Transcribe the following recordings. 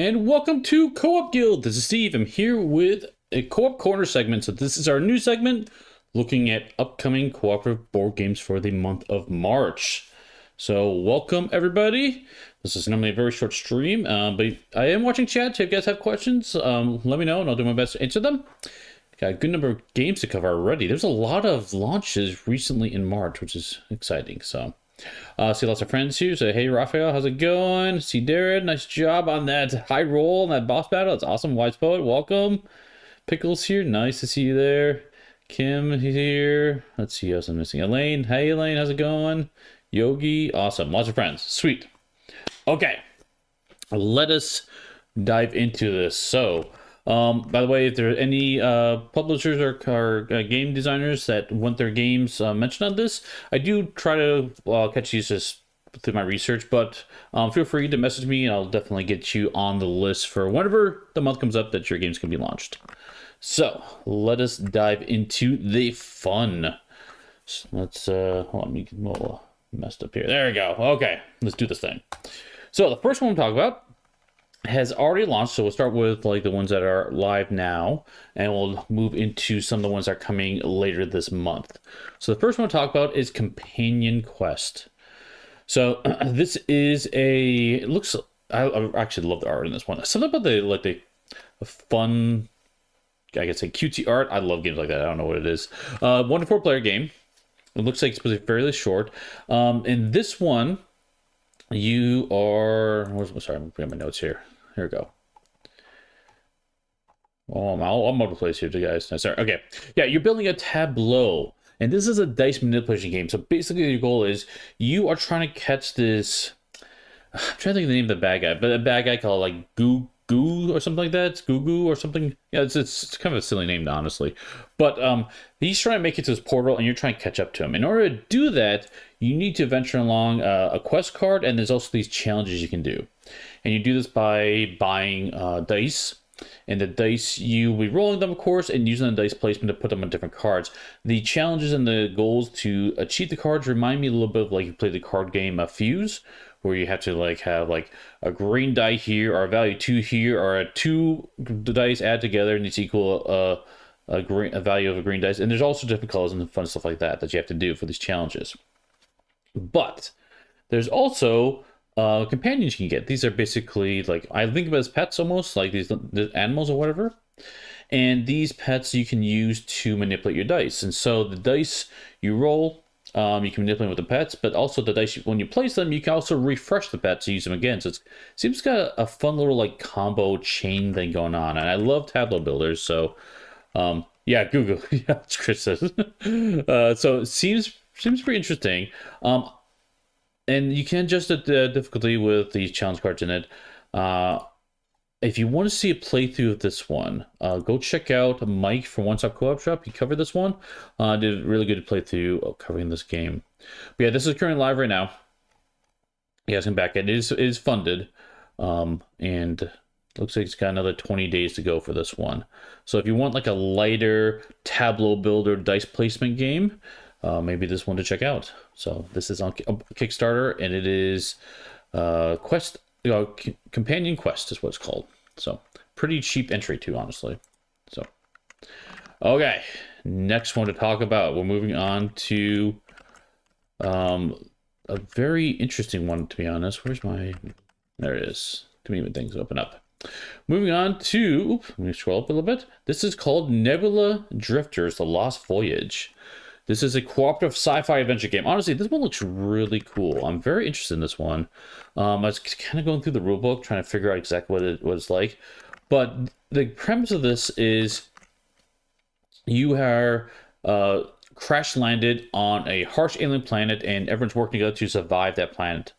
And welcome to Co-op Guild. This is Steve. I'm here with a Co-op Corner segment. So this is our new segment looking at upcoming cooperative board games for the month of March. So welcome everybody. This is normally a very short stream, but I am watching chat. So if you guys have questions, let me know and I'll do my best to answer them. Got a good number of games to cover already. There's a lot of launches recently in March, which is exciting. So see lots of friends here. So hey Raphael, how's it going? See Darren, nice job on that high roll and that boss battle. That's awesome. Wise Poet, welcome. Pickles here, nice to see you there. Kim here. Let's see who else I'm missing. Elaine, hey Elaine, how's it going? Yogi, awesome. Lots of friends, sweet. Okay, let us dive into this. So by the way, if there are any publishers or game designers that want their games mentioned on this, I do try to catch these just through my research, but feel free to message me and I'll definitely get you on the list for whenever the month comes up that your games can be launched. So let us dive into the fun. So let's hold on, me get a little messed up here. There we go. Okay, let's do this thing. So the first one we'll talk about has already launched, so we'll start with like the ones that are live now, and we'll move into some of the ones that are coming later this month. So the first one we'll talk about is Companion Quest. So this is it looks, I actually love the art in this one. Something about the fun, I guess, say cutesy art. I love games like that. I don't know what it is. 1 to 4 player game. It looks like it's supposed to be fairly short. In this one, you are, sorry, I'm putting my notes here. Here we go. Oh, I'm all over the place here, guys. No, sorry. Okay. Yeah, you're building a tableau. And this is a dice manipulation game. So basically your goal is you are trying to catch this, I'm trying to think of the name of the bad guy, but a bad guy called like Goo or something like that. It's Goo or something. Yeah, it's kind of a silly name, honestly. But he's trying to make it to this portal and you're trying to catch up to him. In order to do that, you need to venture along a quest card, and there's also these challenges you can do. And you do this by buying dice. And the dice, you will be rolling them, of course, and using the dice placement to put them on different cards. The challenges and the goals to achieve the cards remind me a little bit of like you play the card game Fuse, where you have to like have like a green die here, or a value 2 here, or a 2 dice add together and it's equal a value of a green dice. And there's also different colors and fun stuff like that you have to do for these challenges. But there's also companions you can get. These are basically like, I think of it as pets almost, like these animals or whatever. And these pets you can use to manipulate your dice. And so the dice you roll, you can manipulate with the pets, but also the dice, when you place them, you can also refresh the pets to use them again. So it seems got a fun little like combo chain thing going on. And I love tableau builders. So yeah, Google. Yeah, it's Chris says. So it seems pretty interesting. And you can adjust the difficulty with these challenge cards in it. If you want to see a playthrough of this one, go check out Mike from One Stop Co-op Shop. He covered this one. Did a really good playthrough of covering this game. But yeah, this is currently live right now. You guys can back it. It is funded. And looks like it's got another 20 days to go for this one. So if you want like a lighter tableau builder dice placement game, maybe this one to check out. So this is on Kickstarter, and it is Companion Quest is what it's called. So pretty cheap entry too, honestly. So okay, next one to talk about. We're moving on to a very interesting one, to be honest. Where's my? There it is. Too many things open up. Moving on to, let me scroll up a little bit. This is called Nebula Drifters: The Lost Voyage. This is a cooperative sci-fi adventure game. Honestly, this one looks really cool. I'm very interested in this one. I was kind of going through the rulebook, trying to figure out exactly what it's like. But the premise of this is you are crash landed on a harsh alien planet, and everyone's working together to survive that planet.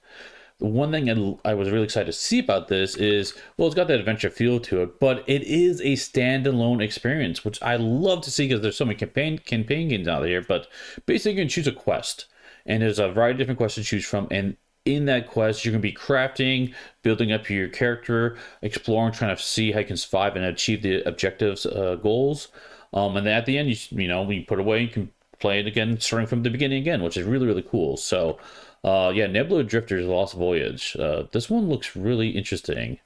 The one thing I was really excited to see about this is, well, it's got that adventure feel to it, but it is a standalone experience, which I love to see because there's so many campaign games out there. But basically, you can choose a quest, and there's a variety of different quests to choose from. And in that quest, you're going to be crafting, building up your character, exploring, trying to see how you can survive and achieve the objectives, goals. And then at the end, when you put it away, you can play it again, starting from the beginning again, which is really, really cool. So yeah, Nebula Drifters: Lost Voyage. This one looks really interesting.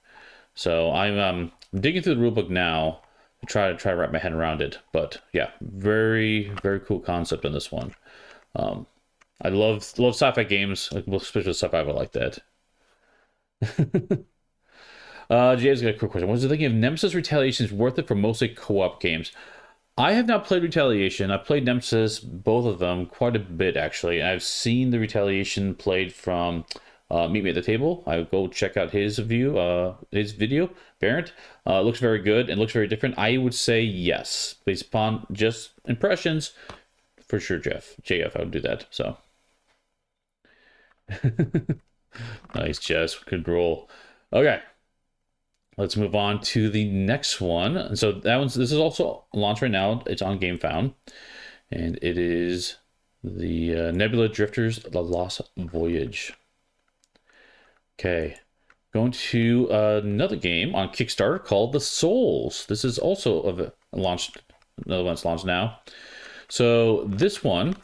So I'm digging through the rulebook now to try to wrap my head around it. But yeah, very cool concept in this one. I love sci-fi games, especially sci-fi like that. Jay's got a quick question. Was you thinking of Nemesis Retaliation is worth it for mostly co-op games? I have not played Retaliation. I've played Nemesis, both of them, quite a bit actually. I've seen the Retaliation played from Meet Me at the Table. I would go check out his video, Barrett. Looks very good and looks very different. I would say yes, based upon just impressions, for sure. JF, I would do that. So nice, Jess, good roll. Okay. Let's move on to the next one. So this is also launched right now. It's on GameFound, and it is the Nebula Drifters: The Lost Voyage. Okay, going to another game on Kickstarter called The Souls. This is also launched. Another one's launched now. So this one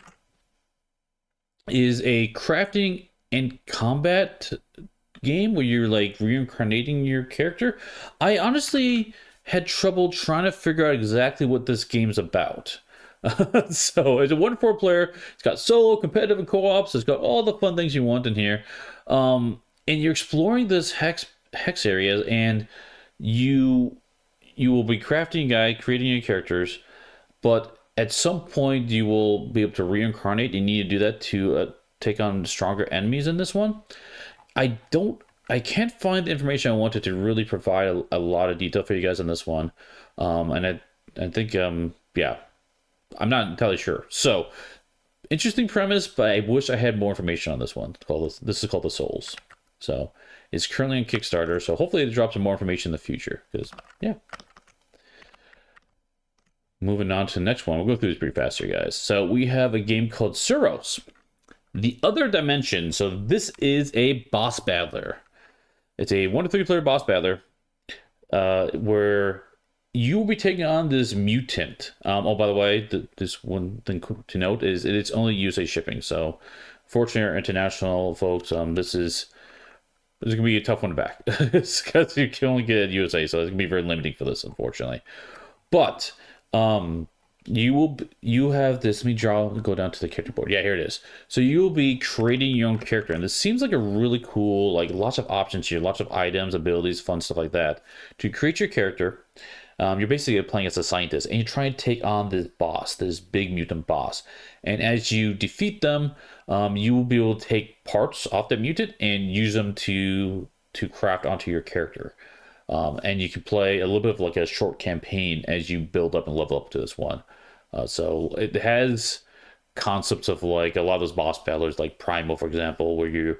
is a crafting and combat game where you're like reincarnating your character. I honestly had trouble trying to figure out exactly what this game's about. So it's a 1-4 player. It's got solo, competitive, and co-ops. It's got all the fun things you want in here. And you're exploring this hex area, and you will be crafting a guy, creating your characters, but at some point you will be able to reincarnate. You need to do that to take on stronger enemies in this one. I can't find the information I wanted to really provide a lot of detail for you guys on this one. And I think, yeah, I'm not entirely sure. So, interesting premise, but I wish I had more information on this one. This is called The Souls. So, it's currently on Kickstarter, so hopefully it drops some more information in the future. Because, yeah. Moving on to the next one. We'll go through this pretty fast here, guys. So, we have a game called Suros: The Other Dimension. So this is a boss battler. It's a 1-3 player boss battler where you will be taking on this mutant. Oh, by the way, this one thing to note is it's only USA shipping. So fortunately, our international folks, this is going to be a tough one to back. It's because you can only get it USA, so it's going to be very limiting for this, unfortunately. But you have this. Let me go down to the character board. Yeah, here it is. So you will be creating your own character, and this seems like a really cool, like lots of options here, lots of items, abilities, fun stuff like that. To create your character, you're basically playing as a scientist, and you try and take on this boss, this big mutant boss. And as you defeat them, you will be able to take parts off the mutant and use them to craft onto your character. And you can play a little bit of like a short campaign as you build up and level up to this one. So it has concepts of like a lot of those boss battlers, like Primal, for example, where you're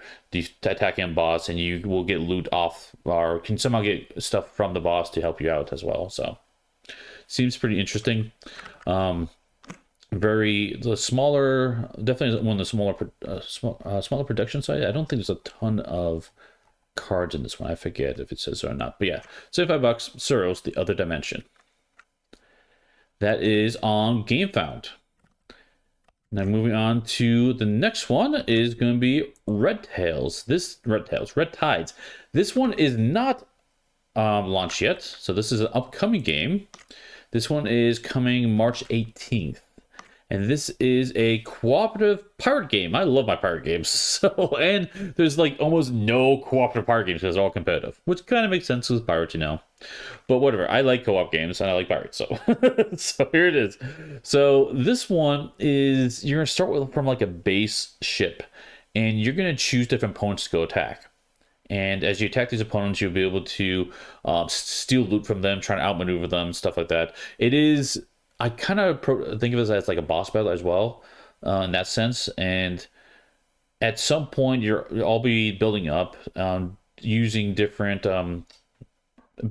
attacking a boss and you will get loot off or can somehow get stuff from the boss to help you out as well. So seems pretty interesting. The smaller, definitely one of the smaller production side. I don't think there's a ton of cards in this one. I forget if it says so or not, but yeah, $75. Suros: The Other Dimension. That is on GameFound. Now moving on to the next one is going to be Red Tides. This one is not launched yet, so this is an upcoming game. This one is coming March 18th. And this is a cooperative pirate game. I love my pirate games. So, and there's like almost no cooperative pirate games because they're all competitive, which kind of makes sense with pirates, you know. But whatever, I like co-op games and I like pirates, so so here it is. So this one is, you're gonna start from like a base ship, and you're gonna choose different opponents to go attack. And as you attack these opponents, you'll be able to steal loot from them, try to outmaneuver them, stuff like that. It is, I kind of think of it as like a boss battle as well, in that sense. And at some point, you'll all be building up, using different,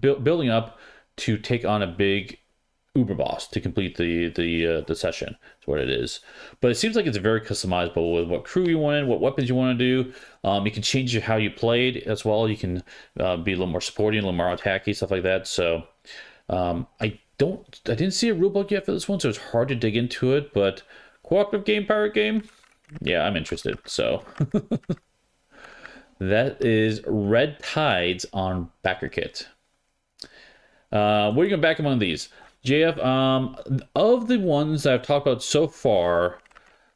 building up to take on a big uber boss to complete the session. That's what it is. But it seems like it's very customizable with what crew you want in, what weapons you want to do. You can change how you played as well. You can be a little more supporting, a little more attacky, stuff like that. So I didn't see a rulebook yet for this one, so it's hard to dig into it, but cooperative game, pirate game, yeah, I'm interested. So that is Red Tides on BackerKit. What are you going back among these? JF, of the ones that I've talked about so far,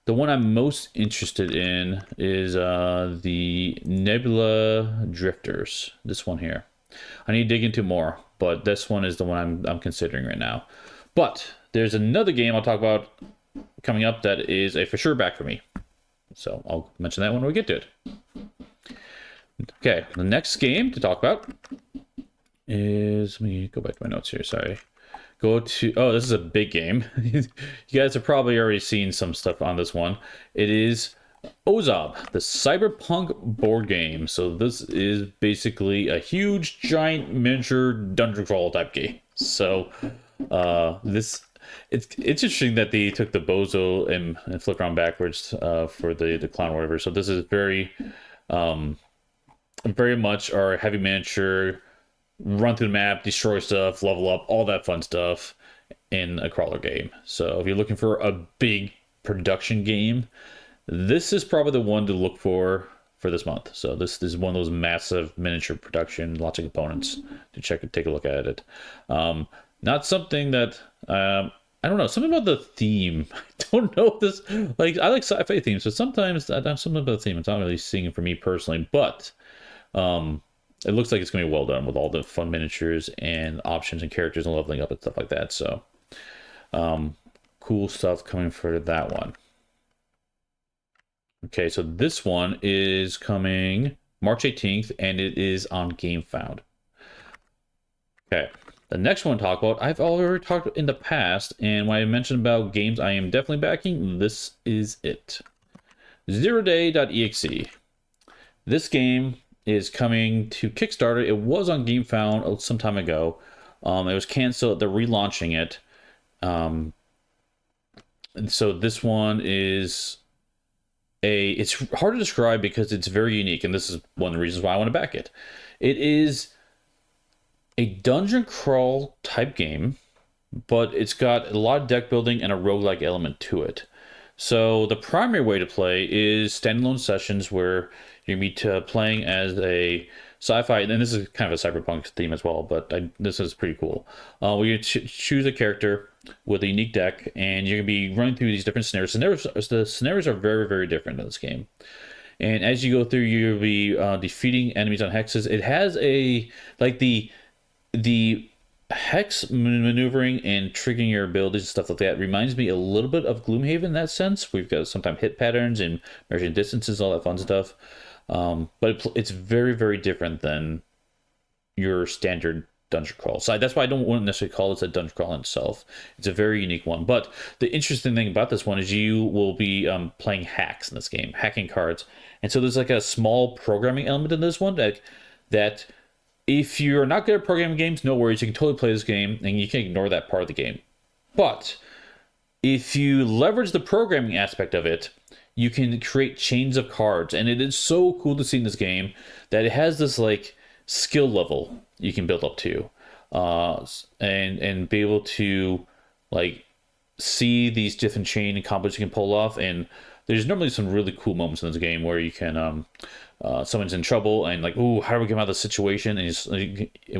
the one I'm most interested in is the Nebula Drifters. This one here. I need to dig into more, but this one is the one I'm considering right now. But there's another game I'll talk about coming up that is a for sure back for me. So I'll mention that when we get to it. Okay, the next game to talk about is, let me go back to my notes here, sorry. Go to, oh, this is a big game. You guys have probably already seen some stuff on this one. It is Ozob, the Cyberpunk board game. So this is basically a huge, giant, miniature dungeon crawl type game. So it's interesting that they took the bozo and flipped around backwards for the clown or whatever. So this is very much our heavy miniature, run through the map, destroy stuff, level up, all that fun stuff in a crawler game. So if you're looking for a big production game, this is probably the one to look for this month. So this is one of those massive miniature production, lots of components to take a look at it. Not something that I don't know, something about the theme. I don't know if this, like, I like sci-fi themes, but sometimes something about the theme it's not really singing for me personally, but it looks like it's going to be well done with all the fun miniatures and options and characters and leveling up and stuff like that. So, cool stuff coming for that one. Okay, so this one is coming March 18th, and it is on GameFound. Okay, the next one to talk about, I've already talked in the past, and when I mentioned about games I am definitely backing, this is it. ZeroDay.exe. This game is coming to Kickstarter. It was on GameFound some time ago. It was canceled. They're relaunching it. And so this one is it's hard to describe because it's very unique, and this is one of the reasons why I want to back it. It is a dungeon crawl type game, but it's got a lot of deck building and a roguelike element to it. So the primary way to play is standalone sessions where you're going to be playing as a sci-fi, and this is kind of a cyberpunk theme as well, but this is pretty cool. Where you choose a character with a unique deck, and you're going to be running through these different scenarios. The scenarios are very, very different in this game. And as you go through, you'll be defeating enemies on hexes. It has like the hex maneuvering and triggering your abilities and stuff like that reminds me a little bit of Gloomhaven in that sense. We've got sometimes hit patterns and measuring distances, all that fun stuff. But it's very, very different than your standard dungeon crawl. So that's why I don't want to necessarily call this a dungeon crawl in itself. It's a very unique one. But the interesting thing about this one is you will be playing hacks in this game, hacking cards. And so there's like a small programming element in this one that if you're not good at programming games, no worries. You can totally play this game and you can ignore that part of the game. But if you leverage the programming aspect of it, you can create chains of cards. And it is so cool to see in this game that it has this like skill level you can build up to and be able to like see these different chain and combos you can pull off. And there's normally some really cool moments in this game where you can someone's in trouble and like, ooh, how do we get out of the situation? And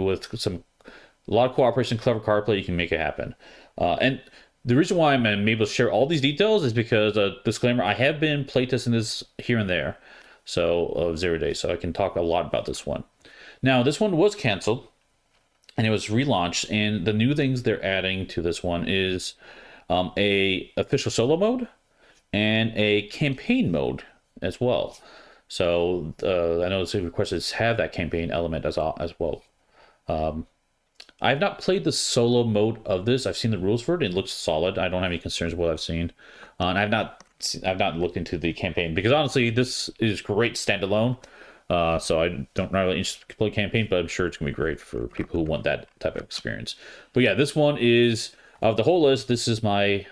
with a lot of cooperation, clever card play, you can make it happen. And the reason why I'm able to share all these details is because, disclaimer, I have been playtesting this here and there, so of 0 Day, so I can talk a lot about this one. Now, this one was canceled, and it was relaunched, and the new things they're adding to this one is a official solo mode and a campaign mode as well. So I know the requests have that campaign element as well. I've not played the solo mode of this. I've seen the rules for it. It looks solid. I don't have any concerns with what I've seen. And I've not looked into the campaign because honestly, this is great standalone. So I don't really interested to play campaign, but I'm sure it's gonna be great for people who want that type of experience. But yeah, this one is of the whole list. This is my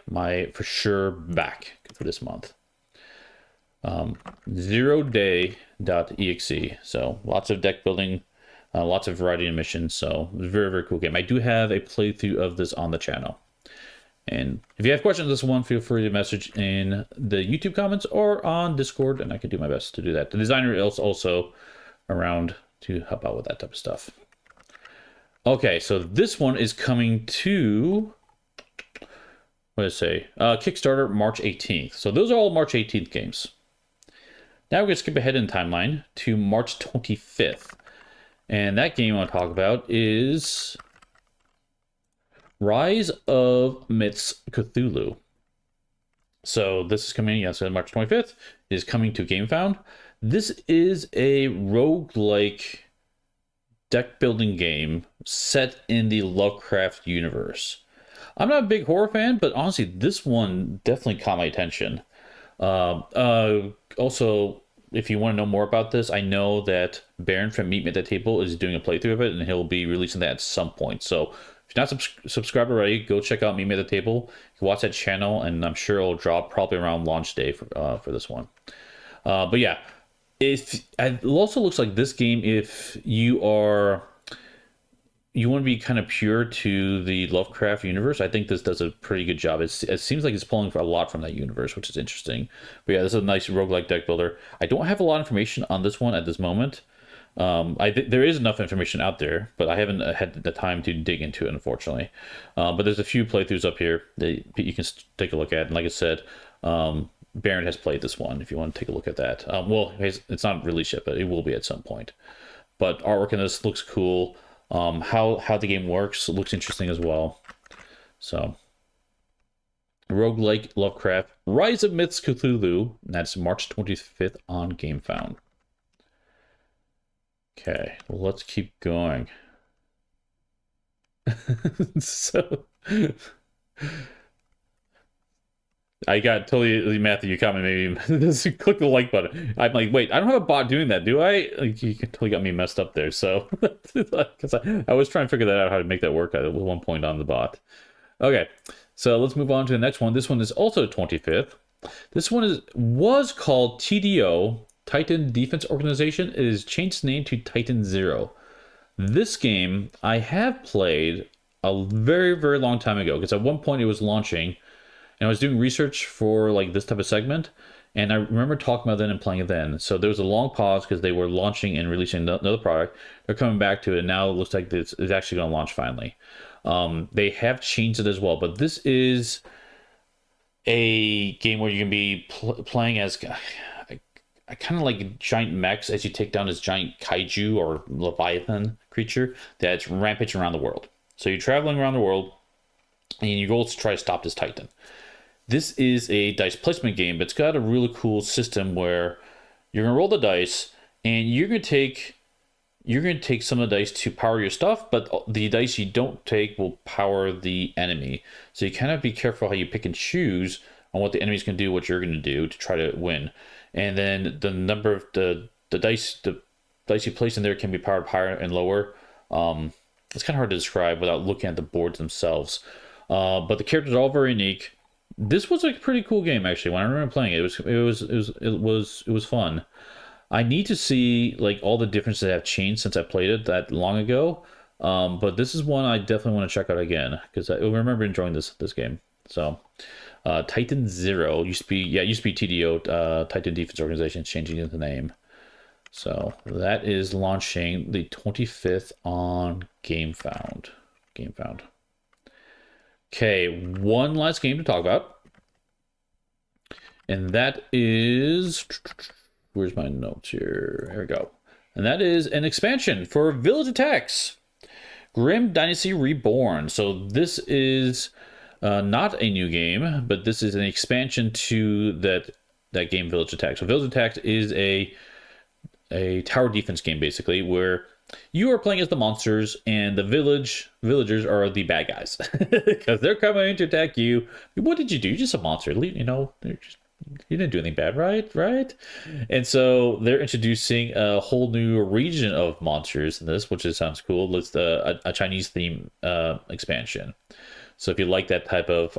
for sure back for this month. ZeroDay.exe. So lots of deck building. Lots of variety of missions, so it's a very, very cool game. I do have a playthrough of this on the channel. And if you have questions on this one, feel free to message in the YouTube comments or on Discord, and I can do my best to do that. The designer is also around to help out with that type of stuff. Okay, so this one is coming to, what did I say? Kickstarter March 18th. So those are all March 18th games. Now we're going to skip ahead in timeline to March 25th. And that game I want to talk about is Rise of Myths Cthulhu. So this is coming, yes, on March 25th. It is coming to GameFound. This is a roguelike deck building game set in the Lovecraft universe. I'm not a big horror fan, but honestly, this one definitely caught my attention. Also, if you want to know more about this, I know that Baron from Meet Me at the Table is doing a playthrough of it, and he'll be releasing that at some point. So if you're not subscribed already, go check out Meet Me at the Table. You can watch that channel, and I'm sure it'll drop probably around launch day for this one. But yeah, it also looks like this game, if you want to be kind of pure to the Lovecraft universe, I think this does a pretty good job. It seems like it's pulling for a lot from that universe, which is interesting. But yeah, this is a nice roguelike deck builder. I don't have a lot of information on this one at this moment. There is enough information out there, but I haven't had the time to dig into it, unfortunately. But there's a few playthroughs up here that you can take a look at. And like I said, Baron has played this one if you want to take a look at that. Well, it's not released yet, but it will be at some point. But artwork in this looks cool. How the game works looks interesting as well. So, roguelike Lovecraft, Rise of Myths Cthulhu, and that's March 25th on GameFound. Okay, well, let's keep going. So, I got totally Matthew. You comment maybe just click the like button. I'm like, wait, I don't have a bot doing that, do I? Like, you totally got me messed up there. So, because I was trying to figure that out how to make that work at one point on the bot. Okay, so let's move on to the next one. This one is also 25th. This one was called TDO, Titan Defense Organization. It has changed its name to Titan Zero. This game I have played a very, very long time ago, because at one point it was launching. And I was doing research for like this type of segment, and I remember talking about it and playing it then. So there was a long pause because they were launching and releasing another product. They're coming back to it, and now it looks like it's actually going to launch finally. They have changed it as well, but this is a game where you can be playing as kind of like giant mechs as you take down this giant kaiju or leviathan creature that's rampaging around the world. So you're traveling around the world, and your goal is to try to stop this Titan. This is a dice placement game, but it's got a really cool system where you're gonna roll the dice, and you're gonna take some of the dice to power your stuff, but the dice you don't take will power the enemy. So you kind of be careful how you pick and choose on what the enemy's gonna do, what you're gonna do to try to win. And then the number of the dice you place in there can be powered higher and lower. It's kind of hard to describe without looking at the boards themselves. But the characters are all very unique. This was a pretty cool game, actually. When I remember playing it, it was fun. I need to see like all the differences that have changed since I played it that long ago. But this is one I definitely want to check out again, because I remember enjoying this game. So, Titan Zero used to be TDO, Titan Defense Organization, changing the name. So that is launching the 25th on GameFound. Okay, one last game to talk about. And that is... Where's my notes here? Here we go. And that is an expansion for Village Attacks. Grim Dynasty Reborn. So this is not a new game, but this is an expansion to that game, Village Attacks. So Village Attacks is a tower defense game, basically, where you are playing as the monsters, and the villagers are the bad guys because they're coming to attack you. What did you do? You're just a monster. You know, you didn't do anything bad, right? And so they're introducing a whole new region of monsters in this, which sounds cool. It's a Chinese theme expansion. So if you like that type of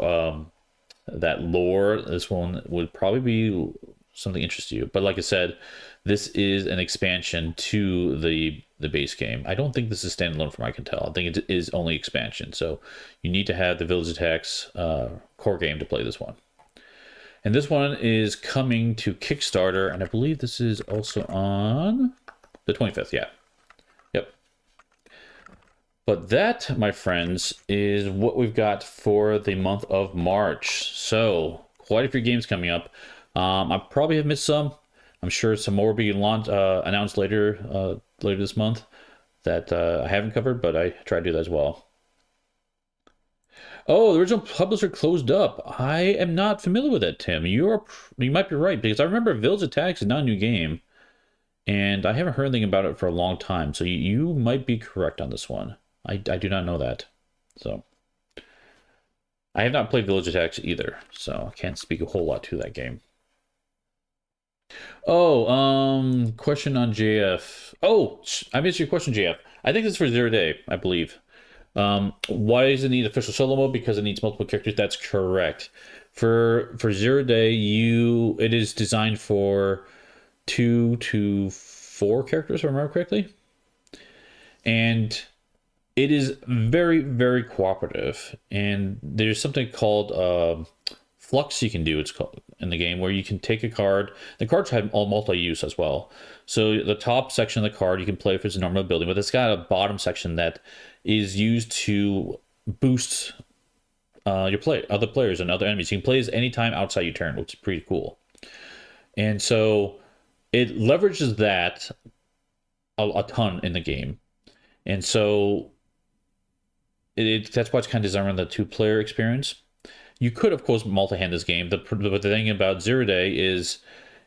that lore, this one would probably be something interesting to you. But like I said, this is an expansion to the base game. I don't think this is standalone from what I can tell. I think it is only expansion. So you need to have the Village Attacks core game to play this one. And this one is coming to Kickstarter, and I believe this is also on the 25th, yeah. Yep. But that, my friends, is what we've got for the month of March. So, quite a few games coming up. I probably have missed some. I'm sure some more will be announced later this month that I haven't covered, but I try to do that as well. Oh, the original publisher closed up. I am not familiar with that, Tim. You might be right, because I remember Village Attacks is not a new game, and I haven't heard anything about it for a long time. So you might be correct on this one. I do not know that. So I have not played Village Attacks either, so I can't speak a whole lot to that game. Oh, question on JF. Oh, I missed your question, JF. I think this is for ZeroDay, I believe. Why does it need official solo mode? Because it needs multiple characters. That's correct. For ZeroDay, it is designed for 2 to 4 characters, if I remember correctly. And it is very, very cooperative. And there's something called flux you can do, it's called, in the game, where you can take a card. The cards have all multi-use as well. So the top section of the card you can play if it's a normal ability, but it's got a bottom section that is used to boost other players and other enemies. You can play this anytime outside your turn, which is pretty cool. And so it leverages that a ton in the game. And so that's why it's kind of designed around the 2-player experience. You could, of course, multi-hand this game. But the thing about ZeroDay is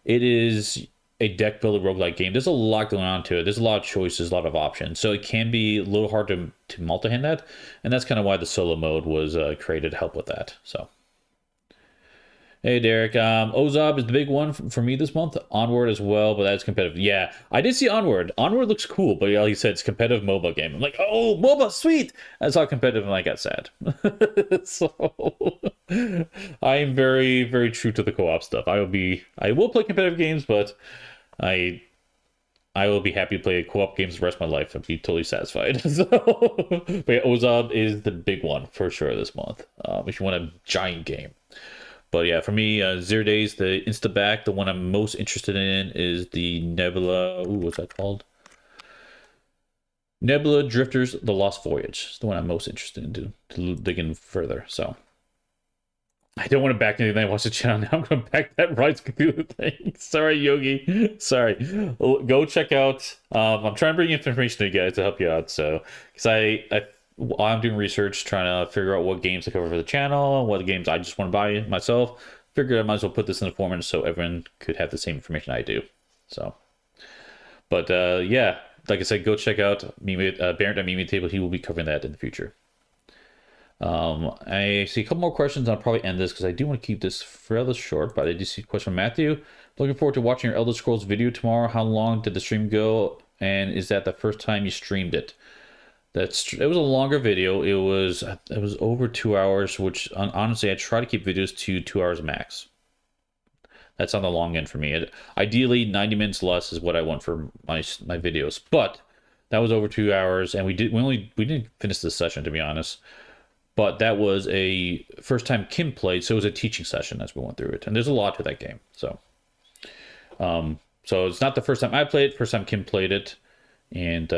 it is a deck builder roguelike game. There's a lot going on to it. There's a lot of choices, a lot of options. So it can be a little hard to multi-hand that. And that's kind of why the solo mode was created to help with that. So, hey, Derek. Ozob is the big one for me this month. Onward as well, but that's competitive. Yeah, I did see Onward. Onward looks cool, but like you said, it's a competitive MOBA game. I'm like, oh, MOBA, sweet! I saw competitive and I got sad. So, I am very, very true to the co-op stuff. I will play competitive games, but I will be happy to play co-op games the rest of my life and be totally satisfied. So, but yeah, Ozob is the big one for sure this month. If you want a giant game. But yeah, for me, ZeroDay's the Instaback. The one I'm most interested in is the Nebula. Ooh, what's that called? Nebula Drifters: The Lost Voyage. It's the one I'm most interested in to dig in further. So I don't want to back anything. I watch the channel now. I'm going to back that Rise of Cthulhu thing. Sorry, Yogi. Sorry. Go check out. I'm trying to bring information to you guys to help you out. So, because while I'm doing research, trying to figure out what games to cover for the channel, what games I just want to buy myself, figured I might as well put this in the format so everyone could have the same information I do. So, but yeah, like I said, go check out Barrett at Meme Table. He will be covering that in the future. I see a couple more questions. I'll probably end this because I do want to keep this fairly short, but I do see a question from Matthew. Looking forward to watching your Elder Scrolls video tomorrow. How long did the stream go? And is that the first time you streamed it? It was a longer video. It was over 2 hours, which honestly I try to keep videos to 2 hours max. That's on the long end for me. Ideally, 90 minutes less is what I want for my videos. But that was over 2 hours, and we didn't finish this session, to be honest. But that was a first time Kim played, so it was a teaching session as we went through it. And there's a lot to that game. So it's not the first time I played it, first time Kim played it. And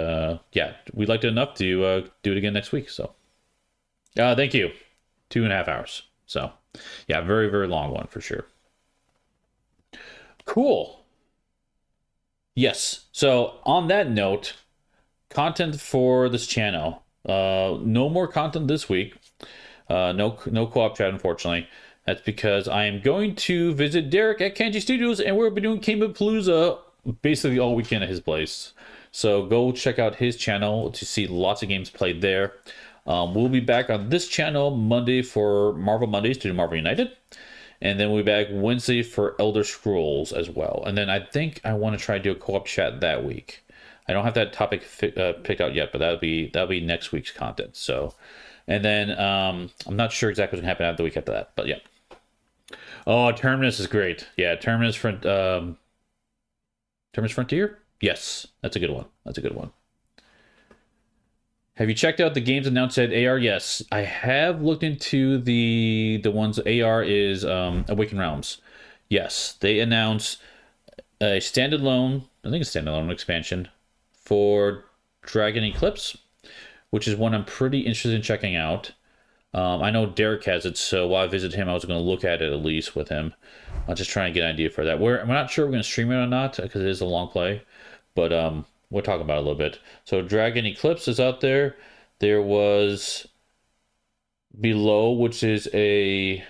yeah, we liked it enough to do it again next week. So thank you. 2.5 hours. So yeah, very, very long one for sure. Cool. Yes. So on that note, content for this channel. No more content this week. No co-op chat, unfortunately. That's because I am going to visit Derek at Kanji Studios, and we'll be doing Palooza basically all weekend at his place. So go check out his channel to see lots of games played there. We'll be back on this channel Monday for Marvel Mondays to do Marvel United. And then we'll be back Wednesday for Elder Scrolls as well. And then I think I want to try to do a co-op chat that week. I don't have that topic picked out yet, but that'll be next week's content. So, and then I'm not sure exactly what's gonna happen after the week after that, but yeah. Oh, Terminus is great. Yeah, Terminus Frontier. Yes, that's a good one. That's a good one. Have you checked out the games announced at AR? Yes, I have looked into the ones. AR is Awakened Realms. Yes, they announced a standalone, I think it's standalone expansion for Dragon Eclipse, which is one I'm pretty interested in checking out. I know Derek has it, so while I visit him, I was going to look at it at least with him. I'll just try and get an idea for that. I'm not sure we're going to stream it or not, because it is a long play, but we'll talk about it a little bit. So Dragon Eclipse is out there. There was Below, which is a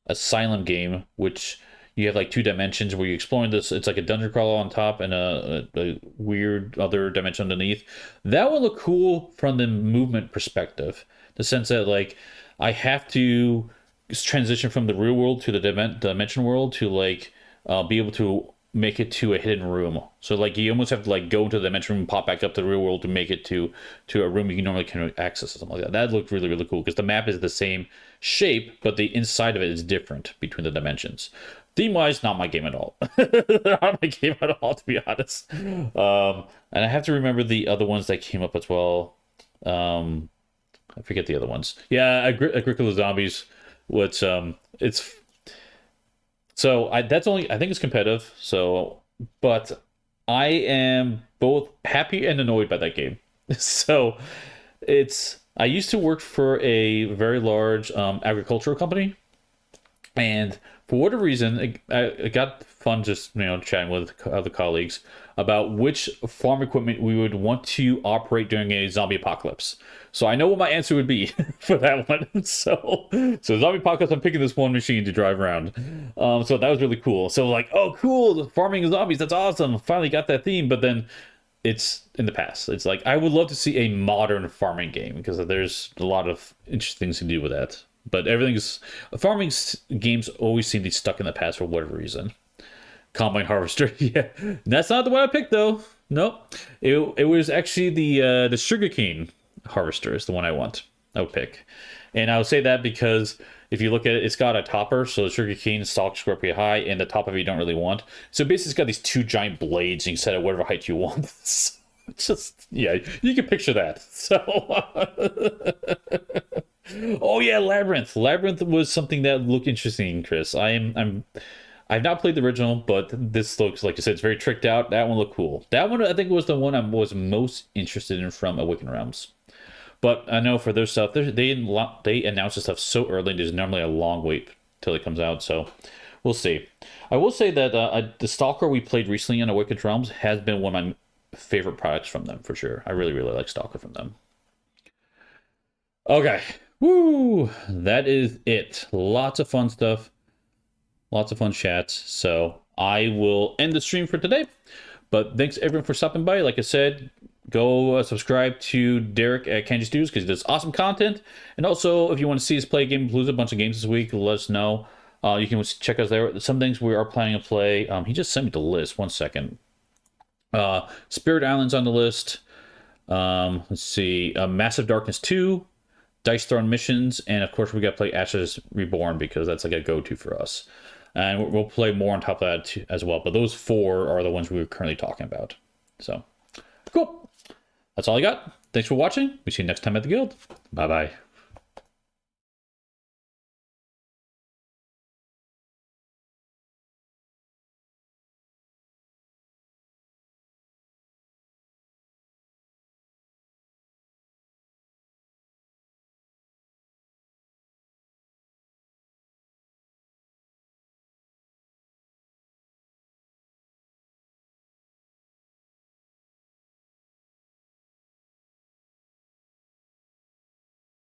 Asylum game, which you have like 2 dimensions where you're exploring this. It's like a dungeon crawler on top and a weird other dimension underneath. That would look cool from the movement perspective. The sense that like I have to transition from the real world to the dimension world to like be able to make it to a hidden room. So like you almost have to like go to the dimension room and pop back up to the real world to make it to a room you normally can access or something like that. That looked really, really cool because the map is the same shape, but the inside of it is different between the dimensions. Theme-wise, not my game at all. Not my game at all, to be honest. And I have to remember the other ones that came up as well. I forget the other ones. Yeah, Agricola Zombies, which it's... So that's only, I think it's competitive. So, but I am both happy and annoyed by that game. So I used to work for a very large agricultural company, and for whatever reason, it got fun just chatting with other colleagues about which farm equipment we would want to operate during a zombie apocalypse. So I know what my answer would be for that one. So zombie apocalypse, I'm picking this one machine to drive around. So that was really cool. So like, oh cool, farming zombies, that's awesome. Finally got that theme, but then it's in the past. It's like I would love to see a modern farming game because there's a lot of interesting things to do with that. But farming games always seem to be stuck in the past for whatever reason. Combine Harvester, yeah, that's not the one I picked though. Nope, it was actually the sugarcane harvester is the one I would pick, and I would say that because if you look at it, it's got a topper, so the sugarcane stalks go up pretty high, and the top of it you don't really want. So basically, it's got these 2 giant blades, and you can set it whatever height you want. So it's just you can picture that. So. Oh yeah, Labyrinth. Labyrinth was something that looked interesting, Chris. I've not played the original, but this looks, like you said, it's very tricked out. That one looked cool. That one I think was the one I was most interested in from Awakened Realms. But I know for their stuff, they announce the stuff so early. There's normally a long wait till it comes out. So we'll see. I will say that the Stalker we played recently in Awakened Realms has been one of my favorite products from them for sure. I really, really like Stalker from them. Okay. Woo! That is it. Lots of fun stuff. Lots of fun chats. So I will end the stream for today. But thanks everyone for stopping by. Like I said, go subscribe to Derek at Kenji Studios because he does awesome content. And also, if you want to see us play Game Palooza, a bunch of games this week, let us know. You can check us there. Some things we are planning to play. He just sent me the list. 1 second. Spirit Island's on the list. Let's see. Massive Darkness 2. Dice Throne Missions, and of course we got to play Ashes Reborn because that's like a go-to for us. And we'll play more on top of that too, as well. But those 4 are the ones we were currently talking about. So, cool. That's all I got. Thanks for watching. We see you next time at the guild. Bye-bye.